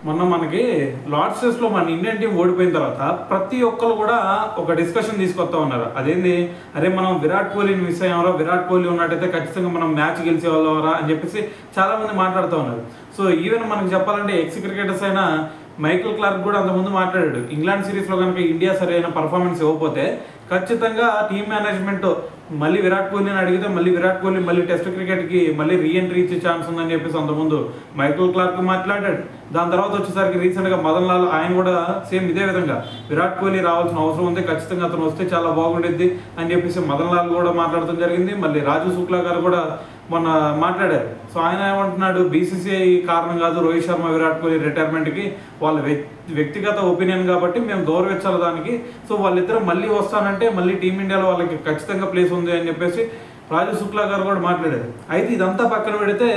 మొన్న మనకి లార్డ్స్ టెస్ట్లో మన ఇండియన్ టీం ఓడిపోయిన తర్వాత ప్రతి ఒక్కరు కూడా ఒక డిస్కషన్ తీసుకొస్తా ఉన్నారు. అదేంది, అరే మనం విరాట్ కోహ్లీని మిస్ అయ్యామరా, విరాట్ కోహ్లీ ఉన్నట్టయితే ఖచ్చితంగా మనం మ్యాచ్ గెలిచేవాళ్ళవరా అని చెప్పేసి చాలామంది మాట్లాడుతూ ఉన్నారు. సో ఈవెన్ మనకు చెప్పాలంటే ఎక్స్ క్రికెటర్స్ అయినా మైకల్ క్లార్క్ కూడా అంతకుముందు మాట్లాడాడు, ఇంగ్లాండ్ సిరీస్లో కనుక ఇండియా సరైన పర్ఫార్మెన్స్ ఇవ్వకపోతే ఖచ్చితంగా టీమ్ మేనేజ్మెంట్ మళ్ళీ విరాట్ కోహ్లీని అడిగితే మళ్ళీ విరాట్ కోహ్లీ మళ్ళీ టెస్ట్ క్రికెట్కి మళ్ళీ రీఎంట్రీ ఇచ్చే ఛాన్స్ ఉందని చెప్పేసి అంతకుముందు మైకల్ క్లార్క్ మాట్లాడాడు. దాని తర్వాత వచ్చేసరికి రీసెంట్గా మదన్ లాల్ ఆయన కూడా సేమ్ ఇదే విధంగా విరాట్ కోహ్లీ రావాల్సిన అవసరం ఉంది, ఖచ్చితంగా అతను వస్తే చాలా బాగుండేది అని చెప్పేసి మదన్ లాల్ కూడా మాట్లాడటం జరిగింది. మళ్ళీ రాజు శుక్లా గారు కూడా మొన్న మాట్లాడారు. సో ఆయన ఏమంటున్నాడు, బీసీసీఐ కారణం కాదు రోహిత్ శర్మ విరాట్ కోహ్లీ రిటైర్మెంట్కి, వాళ్ళ వ్యక్తిగత ఒపీనియన్ కాబట్టి మేము గౌరవించాలి దానికి. సో వాళ్ళిద్దరూ మళ్ళీ వస్తానంటే మళ్ళీ టీమిండియాలో వాళ్ళకి ఖచ్చితంగా ప్లేస్ ఉంది అని చెప్పేసి రాజు శుక్లా గారు కూడా మాట్లాడారు. అయితే ఇదంతా పక్కన పెడితే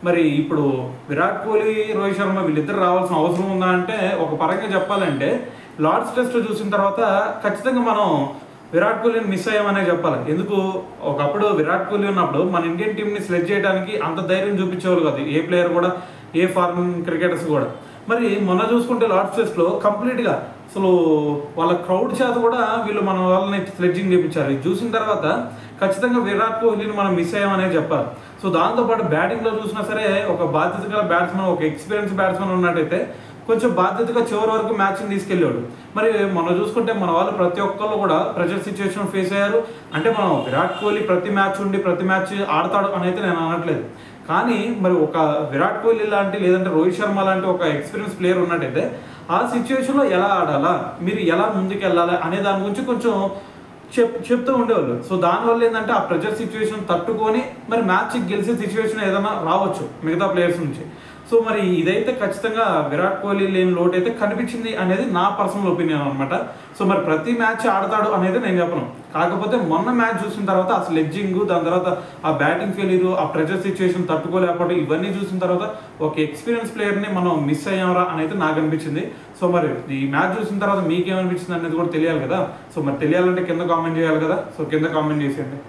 మరి ఇప్పుడు విరాట్ కోహ్లీ రోహిత్ శర్మ వీళ్ళిద్దరు రావాల్సిన అవసరం ఉందా అంటే ఒక పరంగా చెప్పాలంటే లార్డ్స్ టెస్ట్ చూసిన తర్వాత ఖచ్చితంగా మనం విరాట్ కోహ్లీని మిస్ అయ్యామనే చెప్పాలి. ఎందుకు, ఒకప్పుడు విరాట్ కోహ్లీ ఉన్నప్పుడు మన ఇండియన్ టీంని సెలెక్ట్ చేయడానికి అంత ధైర్యం చూపించేవాళ్ళు కాదు ఏ ప్లేయర్ కూడా, ఏ ఫారెన్ క్రికెటర్స్ కూడా. మరి మొన్న చూసుకుంటే లార్డ్స్ టెస్ట్లో కంప్లీట్గా అసలు వాళ్ళ క్రౌడ్ చేత కూడా వీళ్ళు మన వాళ్ళని స్లెడ్జింగ్ చేయించారు. ఇది చూసిన తర్వాత ఖచ్చితంగా విరాట్ కోహ్లీని మనం మిస్ అయ్యామనే చెప్పాలి. సో దాంతోపాటు బ్యాటింగ్లో చూసినా సరే ఒక బాధ్యత గల బ్యాట్స్మెన్, ఒక ఎక్స్పీరియన్స్ బ్యాట్స్మెన్ ఉన్నట్టయితే కొంచెం బాధ్యతగా చివరి వరకు మ్యాచ్ని తీసుకెళ్ళాడు. మరి మనం చూసుకుంటే మన వాళ్ళు ప్రతి ఒక్కళ్ళు కూడా ప్రెషర్ సిచ్యువేషన్ ఫేస్ అయ్యారు. అంటే మనం విరాట్ కోహ్లీ ప్రతి మ్యాచ్ ఉండి ప్రతి మ్యాచ్ ఆడతాడు అని అయితే నేను అనట్లేదు. కానీ మరి ఒక విరాట్ కోహ్లీ లాంటి లేదంటే రోహిత్ శర్మ లాంటి ఒక ఎక్స్పీరియన్స్ ప్లేయర్ ఉన్నట్టయితే ఆ సిచ్యువేషన్లో ఎలా ఆడాలా, మీరు ఎలా ముందుకు వెళ్ళాలా అనే దాని గురించి కొంచెం చెప్తూ ఉండేవాళ్ళు. సో దానివల్ల ఏంటంటే ఆ ప్రెషర్ సిచ్యువేషన్ తట్టుకొని మరి మ్యాచ్ గెలిచే సిచ్యువేషన్ ఏదైనా రావచ్చు మిగతా ప్లేయర్స్ నుంచి. సో మరి ఇదైతే ఖచ్చితంగా విరాట్ కోహ్లీ లేని లోటు అయితే కనిపించింది అనేది నా పర్సనల్ ఒపీనియన్ అనమాట. సో మరి ప్రతి మ్యాచ్ ఆడతాడు అనేది నేను చెప్పను. కాకపోతే మొన్న మ్యాచ్ చూసిన తర్వాత ఆ స్లెడ్జింగ్, దాని తర్వాత ఆ బ్యాటింగ్ ఫెయిల్యూర్, ఆ ప్రెషర్ సిచ్యువేషన్ తట్టుకోలేకపోవడం, ఇవన్నీ చూసిన తర్వాత ఒక ఎక్స్పీరియన్స్ ప్లేయర్ని మనం మిస్ అయ్యామరా అని అయితే నాకు అనిపించింది. సో మరి ఈ మ్యాచ్ చూసిన తర్వాత మీకేమనిపించింది అనేది కూడా తెలియాలి కదా. సో మరి తెలియాలంటే కింద కామెంట్ చేయాలి కదా. సో కింద కామెంట్ చేసేయండి.